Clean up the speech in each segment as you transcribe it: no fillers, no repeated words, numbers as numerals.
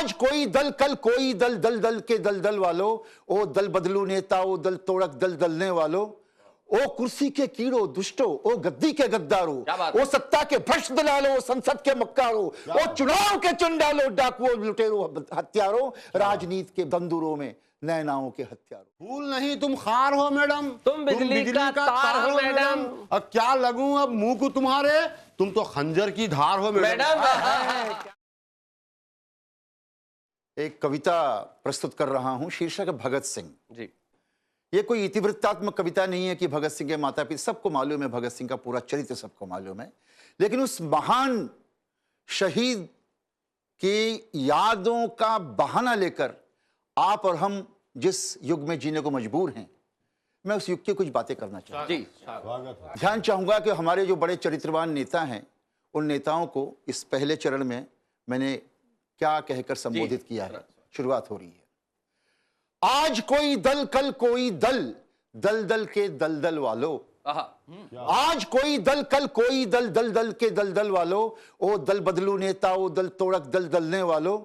आज कोई दल कल कोई दल, दल दल के दल दल वालों, ओ दल बदलू नेता, ओ दल तोड़क दल दलने वालों, ओ कुर्सी के कीड़ो दुष्टो, ओ गद्दी के गद्दारो, ओ सत्ता के भ्रष्ट दलालो, संसद के मक्कारो, ओ चुनाव के चंडालो, डाकुओ लुटेरो हत्यारो, राजनीति के बंदूरों में नैनाओं के हत्यारों। फूल नहीं तुम खार हो मैडम, तुम बिजली का तार हो मैडम। अब क्या लगूं अब मुंह को तुम्हारे, तुम तो खंजर की धार हो मैडम। एक कविता प्रस्तुत कर रहा हूं, शीर्षक है भगत सिंह जी। ये कोई इतिवृत्तात्मक कविता नहीं है कि भगत सिंह के माता पिता, सबको मालूम है भगत सिंह का पूरा चरित्र सबको मालूम है, लेकिन उस महान शहीद की यादों का बहाना लेकर आप और हम जिस युग में जीने को मजबूर हैं, मैं उस युग की कुछ बातें करना चाहता हूं। ध्यान चाहूंगा कि हमारे जो बड़े चरित्रवान नेता हैं, उन नेताओं को इस पहले चरण में मैंने क्या कहकर संबोधित किया है। शुरुआत हो रही है। आज कोई दल कल कोई दल, दल दल के दल दल वालों, आज कोई दल कल कोई दल, दल दल के दल दल वालों, ओ दल बदलू नेता, ओ दल तोड़क दल दलने वालों,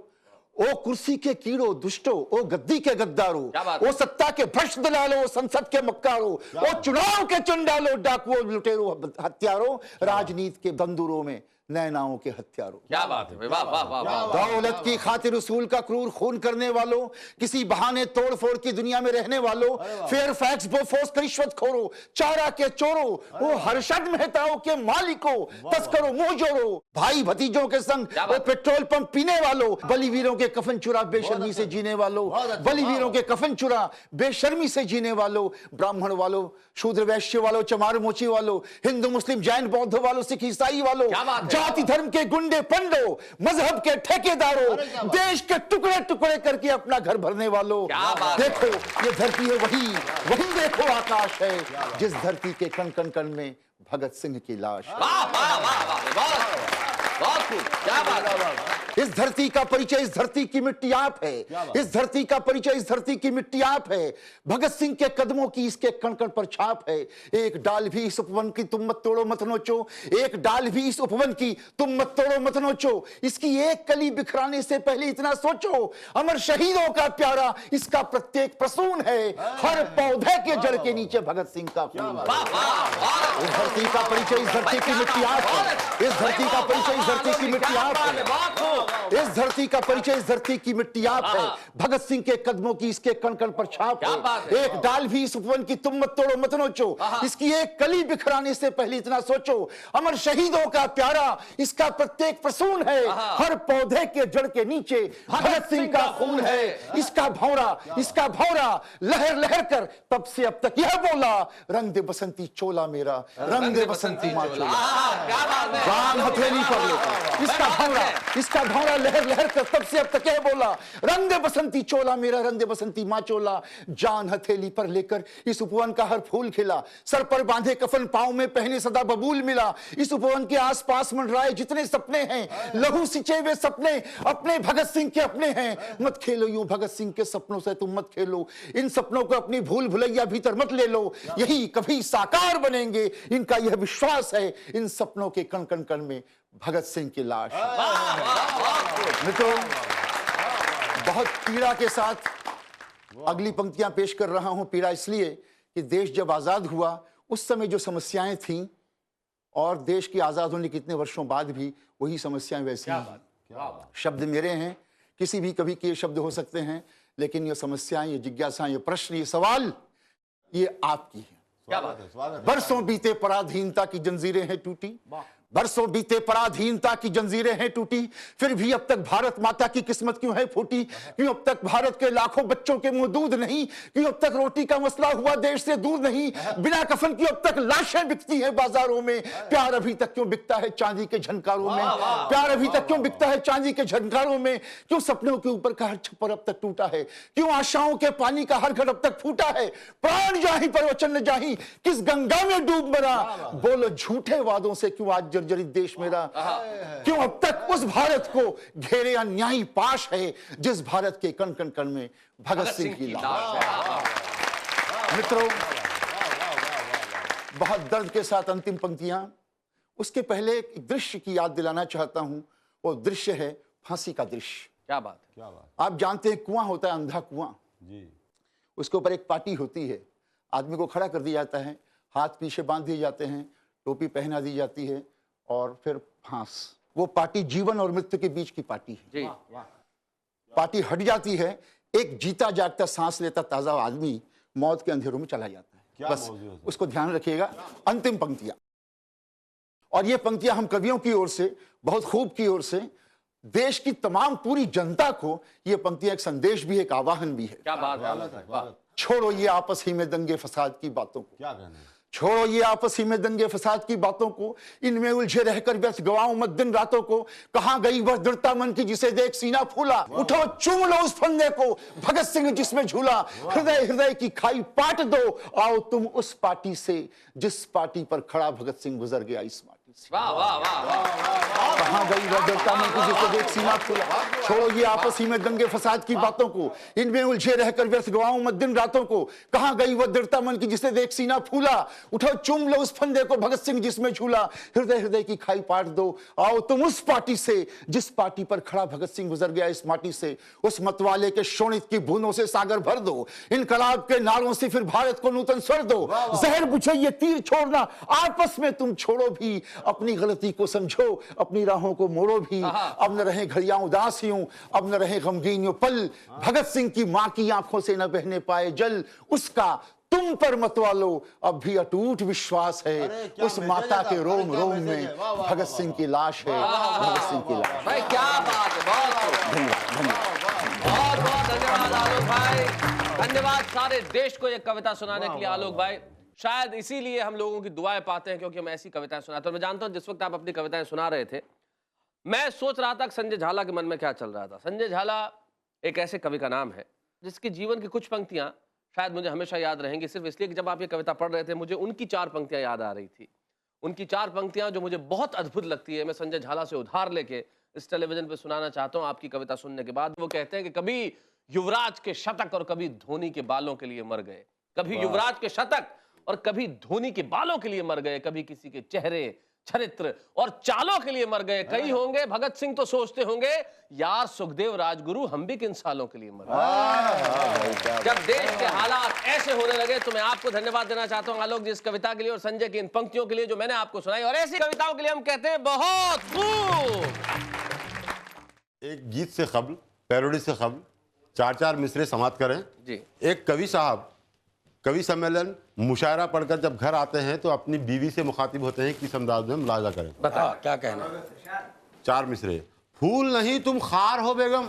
ओ कुर्सी के कीड़ो दुष्टो, ओ गद्दी के गद्दारो, ओ सत्ता के भ्रष्ट दलालो, संसद के मक्कारो, ओ चुनाव के चंडालो, डाकुओ लुटेरो हत्यारो, राजनीति के बंदूरों में नैनाओं के हत्यारों। क्या बात है, वाह वाह वाह वाह। दौलत की खातिर उसूल का क्रूर खून करने वालों, किसी बहाने तोड़ फोड़ की दुनिया में रहने वालों, फेयर फैक्स बोफोर्स का रिश्वत खोरो, चारा के चोरों, वो हर्षद मेहताओं के मालिकों, तस्करों मुंह जोड़ो, भाई भतीजों के संग वो पेट्रोल पंप पीने वालों, बलिवीरों के कफन चुरा बेशर्मी से जीने वालों, बलिवीरों के कफन चुरा बेशर्मी से जीने वालों, ब्राह्मण वालों, शूद्र वैश्य वालों, चमार मोची वालों, हिंदू मुस्लिम जैन बौद्ध वालों, सिख ईसाई वालों, जाति धर्म के गुंडे पंडो, मजहब के ठेकेदारों, देश के टुकड़े टुकड़े करके अपना घर भरने वालों, देखो ये धरती है, वही वही देखो आकाश है, जिस धरती के कण कण कण में भगत सिंह की लाश। क्या बात है। इस धरती का परिचय इस धरती की मिट्टी आप है, इस धरती का परिचय इस धरती की मिट्टी आप है, भगत सिंह के कदमों की इसके कण कण पर छाप है। एक डाल भी इस उपवन की तुम मत तोड़ो मत नोचो, एक डाल भी इस उपवन की तुम मत तोड़ो मत नोचो, इसकी एक कली बिखराने से पहले इतना सोचो, अमर शहीदों का प्यारा इसका प्रत्येक प्रसून है, हर पौधे के जड़ के नीचे भगत सिंह का खून है। इस धरती का परिचय इस धरती की मिट्टी आप है, इस धरती का परिचय इस धरती की मिट्टी आप है, इस धरती का परिचय इस धरती की मिट्टी आप है, भगत सिंह के कदमों की इसके कण कण पर छाप है। एक डाल भी इस उपवन की तुम मत तोड़ो मत नोचो, इसकी एक कली बिखराने से पहले इतना सोचो, अमर शहीदों का प्यारा इसका प्रत्येक प्रसून है, हर पौधे के जड़ के नीचे भगत सिंह का खून है। इसका भौरा लहर लहर कर तब से अब तक यह बोला, रंग दे बसंती चोला मेरा, रंग दे बसंती माँ चोला, जान हथेली पर लेकर इसका भौरा लहर लहर कर तब से अब तक यह बोला, रंग दे बसंती चोला मेरा, रंग दे बसंती माँ चोला, जान हथेली पर लेकर इस उपवन का हर फूल खिला, सर पर बांधे कफन पांव में पहने सदा बबूल मिला, इस उपवन के आसपास मंडराए जितने सपने हैं, लहू सिंचे वे सपने अपने भगत सिंह के अपने हैं। मत खेलो यूं भगत सिंह के सपनों से तुम मत खेलो, इन सपनों को अपनी भूल भुलैया भीतर मत ले लो, यही कभी साकार बनेंगे, इनका यह विश्वास है, इन सपनों के कण कण कण में भगत सिंह की लाश। मित्रों, बहुत पीड़ा के साथ अगली पंक्तियां पेश कर रहा हूं। पीड़ा इसलिए कि देश जब आजाद हुआ उस समय जो समस्याएं थीं और देश की आजाद होने के कितने वर्षों बाद भी वही समस्याएं वैसी हैं। शब्द मेरे हैं, किसी भी कवि के शब्द हो सकते हैं, लेकिन ये समस्याएं, ये जिज्ञासाएं, ये प्रश्न, ये सवाल, ये आपकी है। बरसों बीते पराधीनता की जंजीरें हैं टूटी, बरसों बीते पराधीनता की जंजीरें हैं टूटी, फिर भी अब तक भारत माता की किस्मत क्यों है फूटी, क्यों अब तक भारत के लाखों बच्चों के मुंह दूध नहीं, क्यों अब तक रोटी का मसला हुआ देश से दूर नहीं, बिना कफन की अब तक लाशें बिकती हैं बाजारों में, प्यार अभी तक क्यों बिकता है चांदी के झनकारों में, प्यार अभी तक क्यों बिकता है चांदी के झनकारों में, क्यों सपनों के ऊपर का हर छप्पर अब तक टूटा है, क्यों आशाओं के पानी का हर घट अब तक फूटा है, प्राण जाही पर वचन न जाही, किस गंगा में डूब मरा, बोलो झूठे वादों से क्यों आज जर्जरित देश मेरा, क्यों अब तक उस भारत को घेरे अन्यायी पाश है, जिस भारत के कण कण कण में भगत सिंह की लाश। मित्रों, बहुत दर्द के साथ अंतिम पंक्तियां, उसके पहले एक दृश्य की याद दिलाना चाहता हूं। वो दृश्य है फांसी का दृश्य। क्या बात है। क्या बात आप जानते हैं कुआं होता है, अंधा कुआं, जी। उसके ऊपर एक पाटी होती है, आदमी को खड़ा कर दिया जाता है, हाथ पीछे बांध दिए जाते हैं, टोपी पहना दी जाती है और फिर फांस। वो पाटी जीवन और मृत्यु के बीच की पाटी है। जी पाटी हट जाती है, एक जीता जागता सांस लेता ताजा आदमी मौत के अंधेरों में चला जाता है। क्या बस मौजूद है? उसको ध्यान रखिएगा। अंतिम पंक्तियां, और ये पंक्तियां हम कवियों की ओर से, बहुत खूब की ओर से, देश की तमाम पूरी जनता को ये पंक्तियां एक संदेश भी है, एक आवाहन भी है। क्या बात है। वाह। छोड़ो ये आपस ही में दंगे फसाद की बातों को, क्या कहना है? छोड़ो ये आपस ही में दंगे फसाद की बातों को, इनमें उलझे रहकर व्यर्थ गवाऊं मत दिन रातों को। कहां गई वह दृढ़ता मन की जिसे देख सीना फूला, उठो चूम लो उस फंदे को भगत सिंह जिसमें झूला। हृदय हृदय की खाई पाट दो, आओ तुम उस पार्टी से जिस पार्टी पर खड़ा भगत सिंह गुजर गया इस माटी से। वाह वाह वाह। कहां गई वह दृढ़ता मन की जिसे देख सीना फूला, छोड़ो ये आपस ही में दंगे फसाद की बातों को, इनमें उलझे रहकर व्यर्थ गवाऊं मत दिन रातों को। कहां गई वह दृढ़ता मन की जिसे देख सीना फूला, उठो चूम लो उस फंदे को भगत सिंह जिसमें झूला। हृदय हृदय की खाई पाट दो, आओ तुम उस पार्टी से जिस पार्टी पर खड़ा भगत सिंह गुजर गया इस माटी से। उस मतवाले के शोणित की बूंदों से सागर भर दो, इनकलाब के नारों से फिर भारत को नूतन स्वर दो। जहर बुझे ये तीर छोड़ना, आपस में तुम छोड़ो भी, अपनी गलती को समझो, अपनी राहों को मोड़ो भी। अब न रहे घड़ियां उदासियों, अब न रहे गमगीन पल, भगत सिंह की मां की आंखों से न बहने पाए जल। उसका तुम पर मतवालो अब भी अटूट विश्वास है, उस माता के रोम रोम में भगत सिंह की लाश है, भगत सिंह की लाश। भाई क्या बात है, बहुत बहुत बहुत धन्यवाद आलोक भाई, धन्यवाद सारे देश को ये कविता सुनाने के लिए आलोक भाई। शायद इसीलिए हम लोगों की दुआएं पाते हैं, क्योंकि हम ऐसी कविताएं सुनाते हैं। मैं जानता हूं जिस वक्त आप अपनी कविताएं सुना रहे थे, मैं सोच रहा था कि संजय झाला के मन में क्या चल रहा था। संजय झाला एक ऐसे कवि का नाम है जिसके जीवन की कुछ पंक्तियां शायद मुझे हमेशा याद रहेंगी, सिर्फ इसलिए कि जब आप ये कविता पढ़ रहे थे मुझे उनकी 4 पंक्तियां याद आ रही थी। उनकी 4 पंक्तियां जो मुझे बहुत अद्भुत लगती है, मैं संजय झाला से उधार लेके इस टेलीविजन पे सुनाना चाहता हूं आपकी कविता सुनने के बाद। वो कहते हैं कि कभी युवराज के शतक और कभी धोनी के बालों के लिए मर गए, कभी युवराज के शतक और कभी धोनी के बालों के लिए मर गए, कभी किसी के चेहरे, चरित्र और चालों के लिए मर गए। कई होंगे भगत सिंह तो सोचते होंगे यार सुखदेव राजगुरु हम भी किन सालों के लिए मर गए। जब देश के हालात ऐसे होने लगे तो मैं आपको धन्यवाद देना चाहता हूं आलोक जी इस कविता के लिए और संजय की इन पंक्तियों के लिए जो मैंने आपको सुनाई, और ऐसी कविताओं के लिए हम कहते हैं बहुत खूब। एक गीत से कबल, पैरोडी से कबल 4-4 मिसरे समाप्त करें जी। एक कवि साहब कवि सम्मेलन मुशायरा पढ़कर जब घर आते हैं तो अपनी बीवी से मुखातिब होते हैं, किस अंदाज में मुलाजा करें। बताओ क्या कहना। 4 मिसरे। फूल नहीं तुम खार हो बेगम,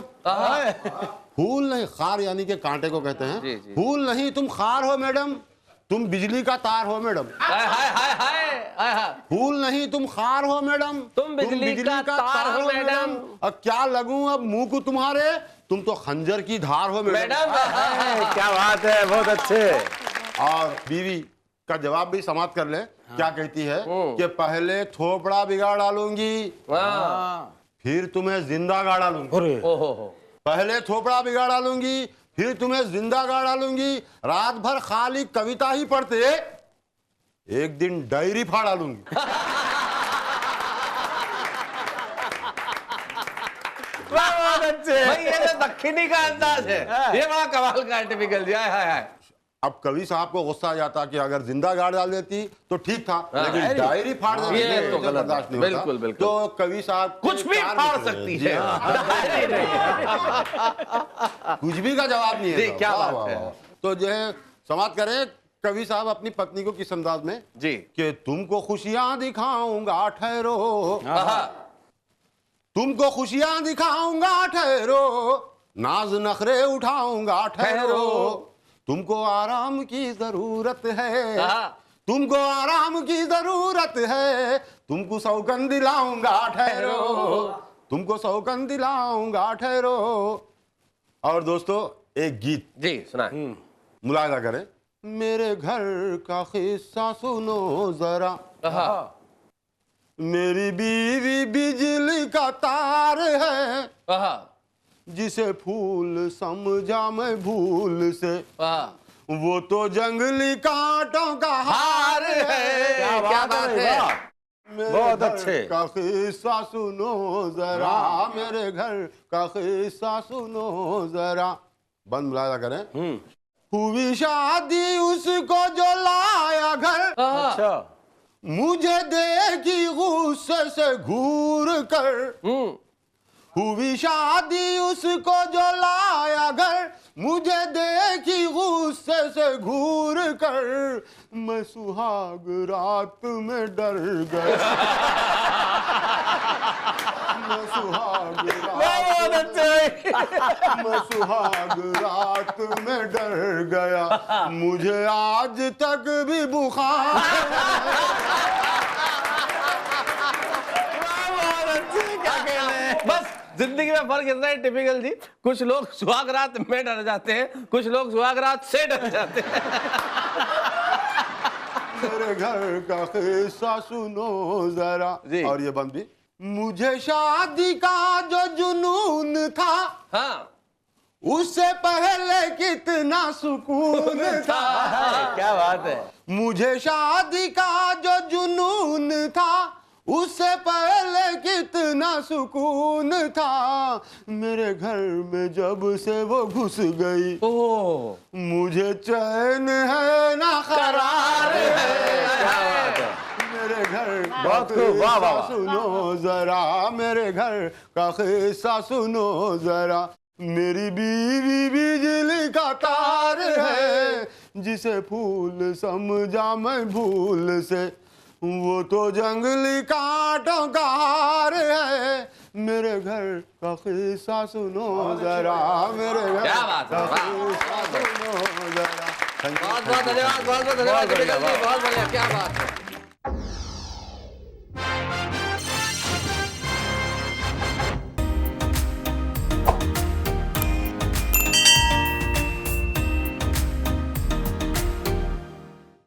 फूल नहीं, खार यानी कि कांटे को कहते हैं। जी, जी। फूल नहीं तुम खार हो मैडम, तुम बिजली का तार हो मैडम। हाय हाय हाय हाय हाय। फूल नहीं तुम खार हो मैडम, तुम बिजली का तार हो मैडम। अब क्या लगूं अब मुंह को तुम्हारे, तुम तो खंजर की धार हो मैडम। क्या बात है, बहुत अच्छे। और बीवी का जवाब भी समाप्त कर ले। क्या कहती है कि पहले थोपड़ा बिगाड़ डालूंगी, फिर तुम्हें जिंदा गाड़ डालूंगी। पहले थोपड़ा बिगाड़ डालूंगी, फिर तुम्हें जिंदा गाड़ डालूंगी। रात भर खाली कविता ही पढ़ते, एक दिन डायरी फाड़ डालूंगी। बहुत अच्छे। भाई ये तो दक्षिणी का अंदाज है, ये बड़ा कमाल का टिपिकल जी। हाय हाय हाय। अब कवि साहब को गुस्सा आ जाता कि अगर जिंदा गाड़ डाल देती तो ठीक था, लेकिन डायरी फाड़ देती ये तो गलत बर्दाश्त नहीं होता। बिल्कुल बिल्कुल। तो कवि साहब कुछ भी फाड़ सकती है, कुछ भी का जवाब नहीं है। क्या वाह, बात वाह, है। वाह। तो जो है समाप्त करें कवि साहब अपनी पत्नी को किस अंदाज में जी कि तुमको खुशियां दिखाऊंगा ठहरो, तुमको खुशियां दिखाऊंगा ठहरो, नाज नखरे उठाऊंगा ठहरो, तुमको आराम की जरूरत है, तुमको आराम की जरूरत है, तुमको सौगंध दिलाऊंगा ठहरो, तुमको सौगंध दिलाऊंगा ठहरो। और दोस्तों एक गीत जी सुना। मुलाजा करें। मेरे घर का किस्सा सुनो जरा, मेरी बीवी बिजली का तार है, जिसे फूल समझा मैं भूल से, वो तो जंगली कांटों का हार है। क्या बात है। बहुत अच्छे। का किस्सा सुनो जरा, मेरे घर का किस्सा सुनो जरा। बंद मुलायदा करें। हुई शादी उसको जो लाया घर, अच्छा। मुझे देखी गुस्से से घूर कर। हुई शादी उसको जो लाया घर, मुझे देखी गुस्से से घूर कर। मैं सुहाग रात में डर गया। मैं सुहाग बहुत अच्छे। मैं सुहाग रात में डर गया, मुझे आज तक भी बुखार। बहुत अच्छे, क्या कहने। बस जिंदगी में फर्क इतना है टिपिकल जी, कुछ लोग सुहाग रात में डर जाते हैं, कुछ लोग सुहाग रात से डर जाते हैं। मेरे घर का किस्सा सुनो जरा जी। और ये बंद भी। मुझे शादी का जो जुनून था, हाँ उससे पहले कितना सुकून था। क्या बात है। मुझे शादी का जो जुनून था, उससे पहले कितना सुकून था। मेरे घर में जब से वो घुस गई, मुझे चैन है ना करार है। क्या बात है। मेरे घर बहुत का खूब, वाह, वाह, किस्सा वाह। सुनो जरा, मेरे घर का किस्सा सुनो जरा। मेरी बीवी बिजली का तार है, जिसे फूल समझा मैं भूल से, वो तो जंगली कांटों का हार है। मेरे घर का किस्सा सुनो जरा, मेरे घर क्या बात है, का वाह, किस्सा सुनो जरा। बहुत बहुत धन्यवाद, बहुत बहुत धन्यवाद, बहुत बढ़िया, क्या बात है।